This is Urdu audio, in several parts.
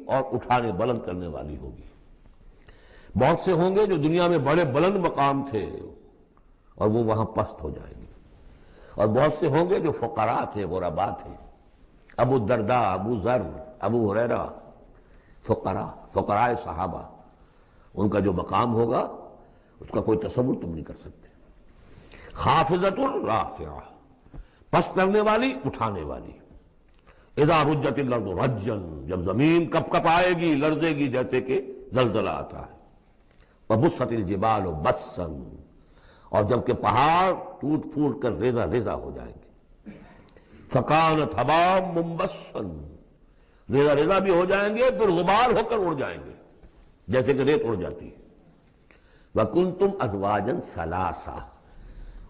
اور اٹھانے بلند کرنے والی ہوگی۔ بہت سے ہوں گے جو دنیا میں بڑے بلند مقام تھے اور وہ وہاں پست ہو جائیں گے، اور بہت سے ہوں گے جو فقراء تھے، غرباء تھے، ابو الدرداء، ابو ذر، ابو ہریرہ، فقراء صحابہ، ان کا جو مقام ہوگا اس کا کوئی تصور تم نہیں کر سکتے۔ خافضۃ رافعہ، پست کرنے والی، اٹھانے والی۔ اذا رجت الارض رجا، جب زمین کپ کپ آئے گی، لرزے گی جیسے کہ زلزلہ آتا ہے۔ وبست الجبال بسا، اور جب کہ پہاڑ ٹوٹ پھوٹ کر ریزہ ریزہ ہو جائیں گے۔ فکانت حباء منبثا، ریزہ ریزہ بھی ہو جائیں گے، پھر غبار ہو کر اڑ جائیں گے جیسے کہ ریت اڑ جاتی ہے۔ وکنتم ازواجا ثلاثا،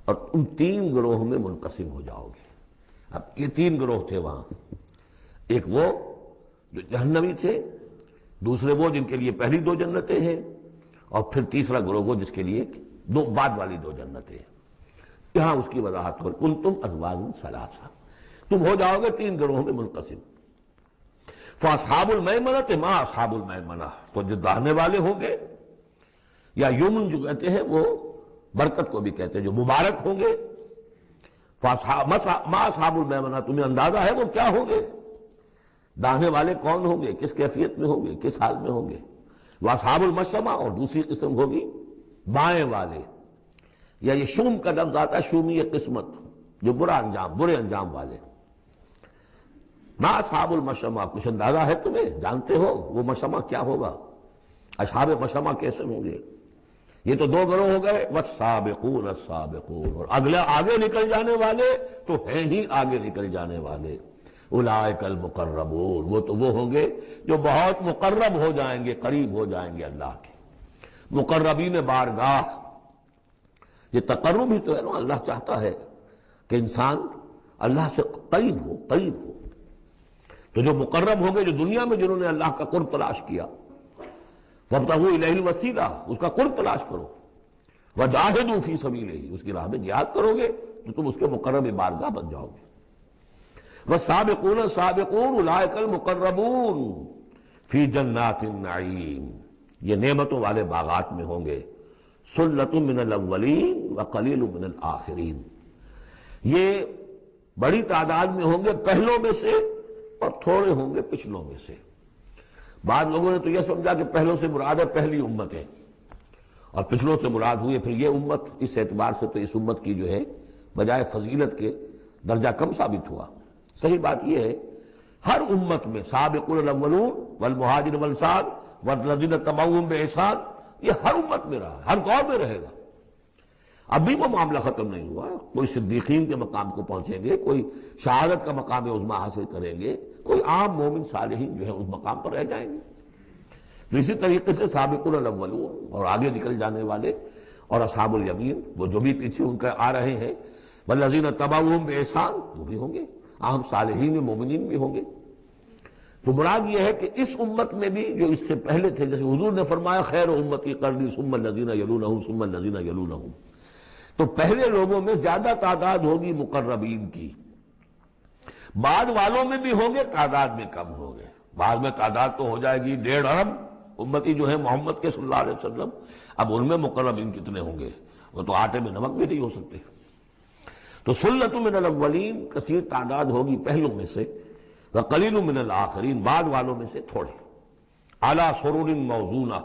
اور تم تین گروہ میں منقسم ہو جاؤ گے۔ اب یہ تین گروہ تھے وہاں، ایک وہ جو جہنمی تھے، دوسرے وہ جن کے لیے پہلی دو جنتیں ہیں، اور پھر تیسرا گروہ وہ جس کے لیے دو بعد والی دو جنتیں ہیں۔ یہاں اس کی وضاحت ہو، کنتم ازواجا ثلاثا، تم ہو جاؤ گے تین گروہوں میں منقسم۔ فاصحاب المیمنۃ ما اصحاب المیمنہ، تو جو داہنے والے ہوں گے، یا یمن جو کہتے ہیں وہ برکت کو بھی کہتے ہیں، جو مبارک ہوں گے۔ ما اصحاب المیمنہ، تمہیں اندازہ ہے وہ کیا ہوں گے؟ داہنے والے کون ہوں گے، کس کیفیت میں ہوں گے، کس حال میں ہوں گے؟ واصحاب المشأمہ، اور دوسری قسم ہوگی بائیں والے، یا یہ شوم کا لفظ آتا ہے، شومی قسمت، جو برے انجام والے۔ ما اصحاب المشأمہ، کچھ اندازہ ہے تمہیں، جانتے ہو وہ مشأمہ کیا ہوگا؟ اصحاب مشأمہ کیسے ہوں گے؟ یہ تو دو گروہ ہو گئے، والسابقون السابقون، اور اگلے آگے نکل جانے والے تو ہیں ہی آگے نکل جانے والے۔ اولئک المقربون، وہ تو وہ ہوں گے جو بہت مقرب ہو جائیں گے، قریب ہو جائیں گے اللہ کے۔ مقربین بارگاہ، یہ تقرب ہی تو ہے نا، اللہ چاہتا ہے کہ انسان اللہ سے قریب ہو۔ تو جو مقرب ہو گئے، جو دنیا میں جنہوں نے اللہ کا قرب تلاش کیا، وابتغوا الیہ الوسیلہ، اس کا قرب تلاش کرو، وجاہدوا فی سبیلہ، اس کی راہ میں جہاد کرو گے تو تم اس کے مقرب بارگاہ بن جاؤ گے۔ والسابقون السابقون اولئک المقربون فی جنات النعیم، یہ نعمتوں والے باغات میں ہوں گے۔ ثلۃ من الاولین وقلیل من الآخرین، یہ بڑی تعداد میں ہوں گے پہلوں میں سے، اور تھوڑے ہوں گے پچھلوں میں سے۔ بعض لوگوں نے تو یہ سمجھا کہ پہلوں سے مراد ہے پہلی امتیں، اور پچھلوں سے مراد ہوئی پھر یہ امت۔ اس اعتبار سے تو اس امت کی جو ہے بجائے فضیلت کے درجہ کم ثابت ہوا۔ صحیح بات یہ ہے، ہر امت میں سابقون الاولون والمہاجرون والانصار والذین اتبعوہم بإحسان، یہ ہر امت میں رہا، ہر دور میں رہے گا۔ اب بھی وہ معاملہ ختم نہیں ہوا، کوئی صدیقین کے مقام کو پہنچیں گے، کوئی شہادت کا مقام عظمیٰ حاصل کریں گے، کوئی عام مومن صالحین جو ہے اس مقام پر رہ جائیں گے۔ تو اسی طریقے سے سابقون الاولون، اور آگے نکل جانے والے، اور اصحاب الیمین، وہ جو بھی پیچھے ان کا آ رہے ہیں، والذین اتبعوہم بإحسان، وہ بھی ہوں گے، عام صالحین مومنین بھی ہوں گے۔ تو مراد یہ ہے کہ اس امت میں بھی جو اس سے پہلے تھے، جیسے حضور نے فرمایا خیر امتی قرنی ثم الذین یلونہم ثم الذین یلونہم، تو پہلے لوگوں میں زیادہ تعداد ہوگی مقربین کی، بعد والوں میں بھی ہوں گے، تعداد میں کم ہوں گے۔ بعد میں تعداد تو ہو جائے گی 1.5 ارب امتی جو ہے محمد کے صلی اللہ علیہ وسلم، اب ان میں مقربین کتنے ہوں گے؟ وہ تو آٹے میں نمک بھی نہیں ہو سکتے۔ تو ثلۃ من الاولین، کثیر تعداد ہوگی پہلوں میں سے، وقلیل من الآخرین، بعد والوں میں سے تھوڑے۔ علی سرر موضونہ،